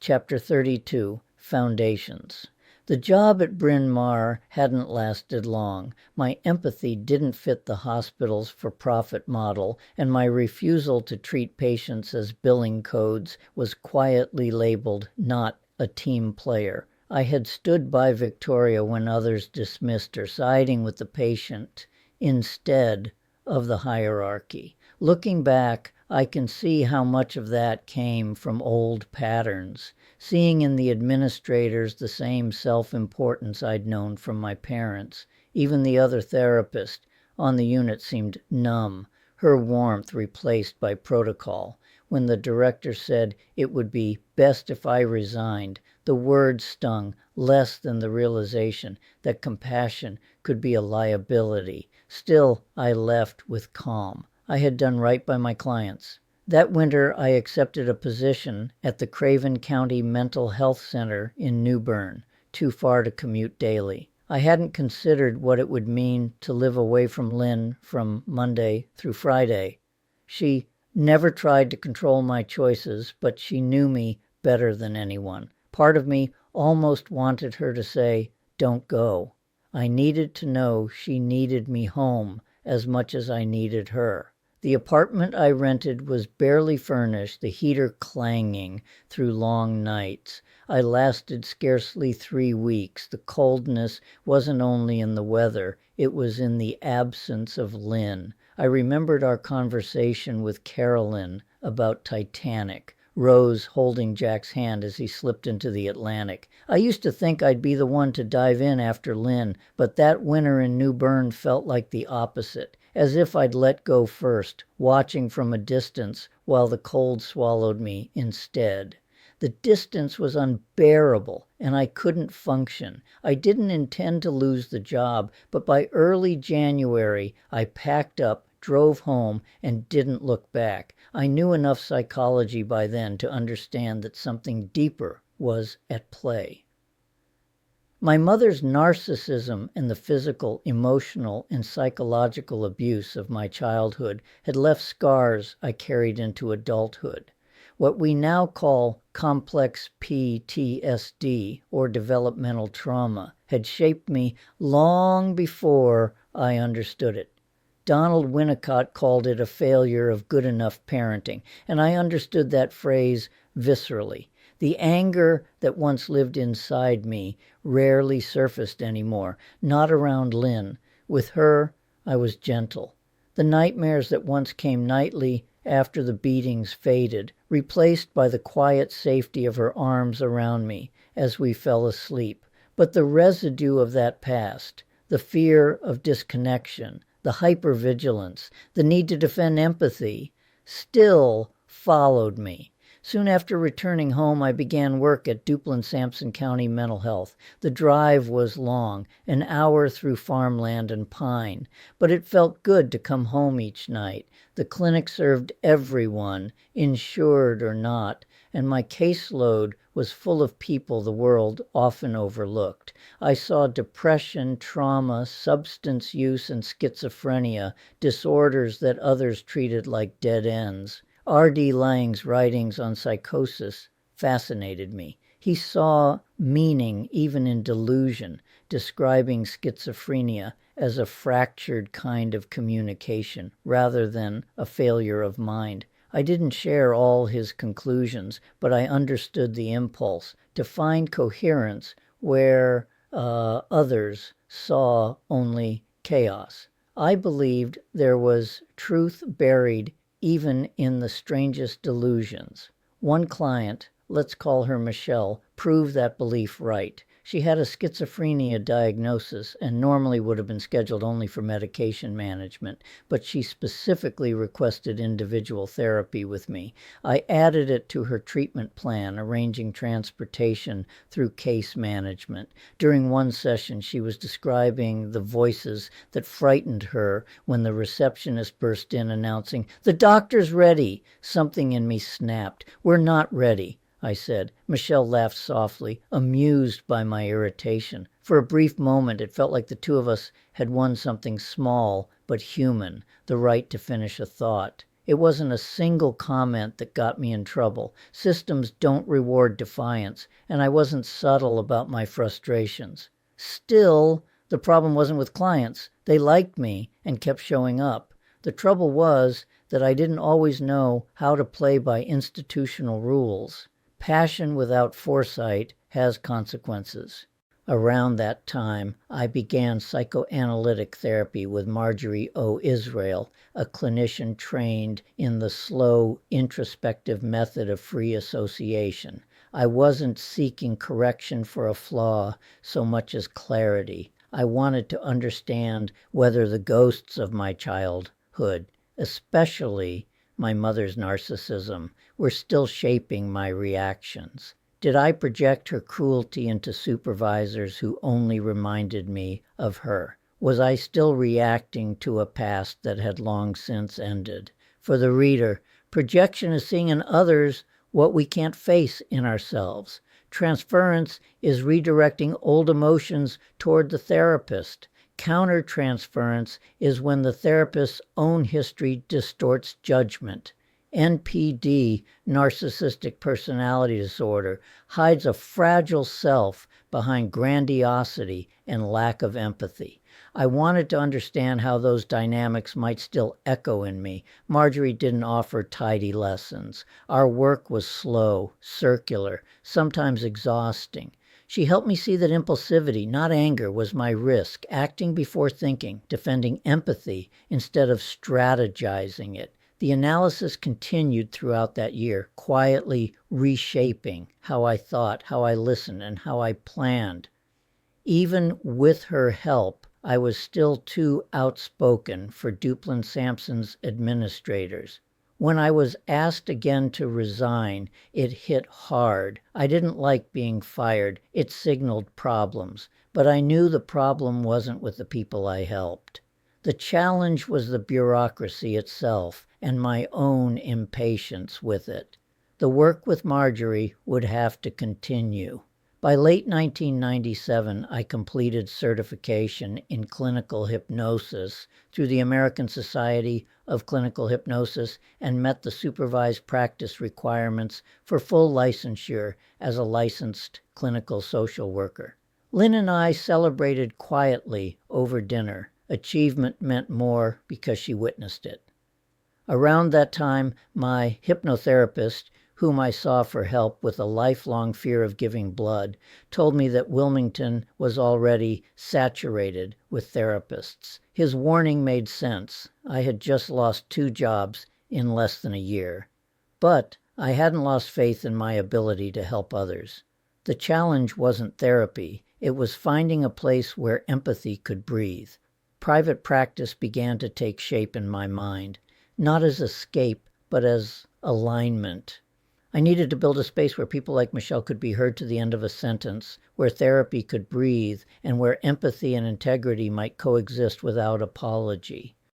Chapter 32, Foundations. The job at Bryn Mawr hadn't lasted long. My empathy didn't fit the hospital's for-profit model, and my refusal to treat patients as billing codes was quietly labeled not a team player. I had stood by Victoria when others dismissed her, siding with the patient instead of the hierarchy. Looking back, I can see how much of that came from old patterns, seeing in the administrators the same self-importance I'd known from my parents. Even the other therapist on the unit seemed numb, her warmth replaced by protocol. When the director said it would be best if I resigned, the words stung less than the realization that compassion could be a liability. Still, I left with calm. I had done right by my clients. That winter, I accepted a position at the Craven County Mental Health Center in New Bern, too far to commute daily. I hadn't considered what it would mean to live away from Lynn from Monday through Friday. She never tried to control my choices, but she knew me better than anyone. Part of me almost wanted her to say, "Don't go." I needed to know she needed me home as much as I needed her. The apartment I rented was barely furnished, the heater clanging through long nights. I lasted scarcely 3 weeks. The coldness wasn't only in the weather, it was in the absence of Lynn. I remembered our conversation with Carolyn about Titanic, Rose holding Jack's hand as he slipped into the Atlantic. I used to think I'd be the one to dive in after Lynn, but that winter in New Bern felt like the opposite, as if I'd let go first, watching from a distance while the cold swallowed me instead. The distance was unbearable, and I couldn't function. I didn't intend to lose the job, but by early January I packed up, drove home, and didn't look back. I knew enough psychology by then to understand that something deeper was at play. My mother's narcissism and the physical, emotional, and psychological abuse of my childhood had left scars I carried into adulthood. What we now call Complex-PTSD, or developmental trauma, had shaped me long before I understood it. Donald Winnicott called it a failure of good enough parenting, and I understood that phrase viscerally. The anger that once lived inside me rarely surfaced anymore, not around Lynn. With her, I was gentle. The nightmares that once came nightly after the beatings faded, replaced by the quiet safety of her arms around me as we fell asleep. But the residue of that past, the fear of disconnection, the hypervigilance, the need to defend empathy, still followed me. Soon after returning home, I began work at Duplin-Sampson County Mental Health. The drive was long, an hour through farmland and pine, but it felt good to come home each night. The clinic served everyone, insured or not, and my caseload was full of people the world often overlooked. I saw depression, trauma, substance use, and schizophrenia, disorders that others treated like dead ends. R.D. Laing's writings on psychosis fascinated me. He saw meaning even in delusion, describing schizophrenia as a fractured kind of communication rather than a failure of mind. I didn't share all his conclusions, but I understood the impulse to find coherence where others saw only chaos. I believed there was truth buried even in the strangest delusions. One client, let's call her Michelle, proved that belief right. She had a schizophrenia diagnosis and normally would have been scheduled only for medication management, but she specifically requested individual therapy with me. I added it to her treatment plan, arranging transportation through case management. During one session, she was describing the voices that frightened her when the receptionist burst in announcing, "The doctor's ready." Something in me snapped. "We're not ready," I said. Michelle laughed softly, amused by my irritation. For a brief moment, it felt like the two of us had won something small but human, the right to finish a thought. It wasn't a single comment that got me in trouble. Systems don't reward defiance, and I wasn't subtle about my frustrations. Still, the problem wasn't with clients. They liked me and kept showing up. The trouble was that I didn't always know how to play by institutional rules. Passion without foresight has consequences. Around that time, I began psychoanalytic therapy with Marjorie O. Israel, a clinician trained in the slow, introspective method of free association. I wasn't seeking correction for a flaw so much as clarity. I wanted to understand whether the ghosts of my childhood, especially my mother's narcissism, were still shaping my reactions. Did I project her cruelty into supervisors who only reminded me of her? Was I still reacting to a past that had long since ended? For the reader, projection is seeing in others what we can't face in ourselves. Transference is redirecting old emotions toward the therapist. Countertransference is when the therapist's own history distorts judgment. NPD, narcissistic personality disorder, hides a fragile self behind grandiosity and lack of empathy. I wanted to understand how those dynamics might still echo in me. Marjorie didn't offer tidy lessons. Our work was slow, circular, sometimes exhausting. She helped me see that impulsivity, not anger, was my risk, acting before thinking, defending empathy instead of strategizing it. The analysis continued throughout that year, quietly reshaping how I thought, how I listened, and how I planned. Even with her help, I was still too outspoken for Duplin Sampson's administrators. When I was asked again to resign, it hit hard. I didn't like being fired. It signaled problems. But I knew the problem wasn't with the people I helped. The challenge was the bureaucracy itself and my own impatience with it. The work with Marjorie would have to continue. By late 1997, I completed certification in clinical hypnosis through the American Society of Clinical Hypnosis and met the supervised practice requirements for full licensure as a licensed clinical social worker. Lynn and I celebrated quietly over dinner. Achievement meant more because she witnessed it. Around that time, my hypnotherapist, whom I saw for help with a lifelong fear of giving blood, told me that Wilmington was already saturated with therapists. His warning made sense. I had just lost 2 jobs in less than a year. But I hadn't lost faith in my ability to help others. The challenge wasn't therapy. It was finding a place where empathy could breathe. Private practice began to take shape in my mind, not as escape, but as alignment. I needed to build a space where people like Michelle could be heard to the end of a sentence, where therapy could breathe, and where empathy and integrity might coexist without apology.